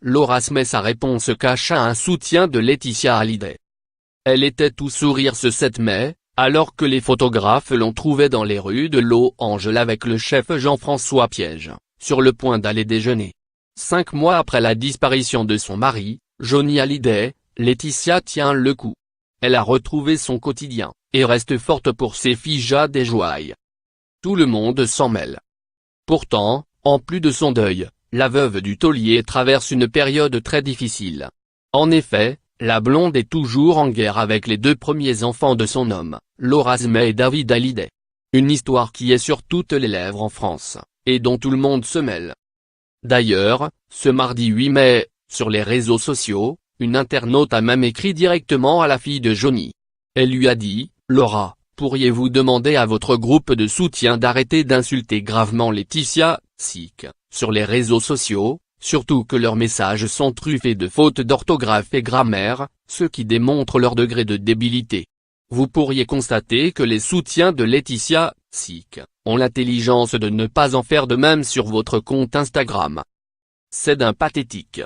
Laura Smet. Sa réponse cacha un soutien de Laetitia Hallyday. Elle était tout sourire ce 7 mai, alors que les photographes l'ont trouvée dans les rues de Los Angeles avec le chef Jean-François Piège, sur le point d'aller déjeuner. 5 mois après la disparition de son mari, Johnny Hallyday, Laetitia tient le coup. Elle a retrouvé son quotidien, et reste forte pour ses filles Jade et Joy. Tout le monde s'en mêle. Pourtant, en plus de son deuil, la veuve du taulier traverse une période très difficile. En effet, la blonde est toujours en guerre avec les 2 premiers enfants de son homme, Laura Smet et David Hallyday. Une histoire qui est sur toutes les lèvres en France, et dont tout le monde se mêle. D'ailleurs, ce mardi 8 mai, sur les réseaux sociaux, une internaute a même écrit directement à la fille de Johnny. Elle lui a dit « Laura, pourriez-vous demander à votre groupe de soutien d'arrêter d'insulter gravement Laetitia, SIC, sur les réseaux sociaux, surtout que leurs messages sont truffés de fautes d'orthographe et grammaire, ce qui démontre leur degré de débilité. Vous pourriez constater que les soutiens de Laetitia, SIC, ont l'intelligence de ne pas en faire de même sur votre compte Instagram. C'est d'un pathétique. »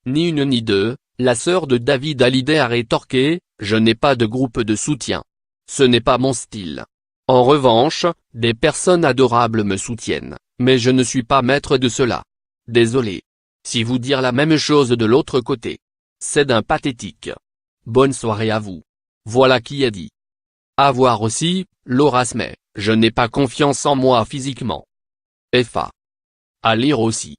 Ni une ni deux, la sœur de David Hallyday a rétorqué « Je n'ai pas de groupe de soutien. Ce n'est pas mon style. En revanche, des personnes adorables me soutiennent, mais je ne suis pas maître de cela. Désolé. Si vous dire la même chose de l'autre côté. C'est d'un pathétique. Bonne soirée à vous. » Voilà qui est dit. À voir aussi, Laura Smet, je n'ai pas confiance en moi physiquement. FA. À lire aussi.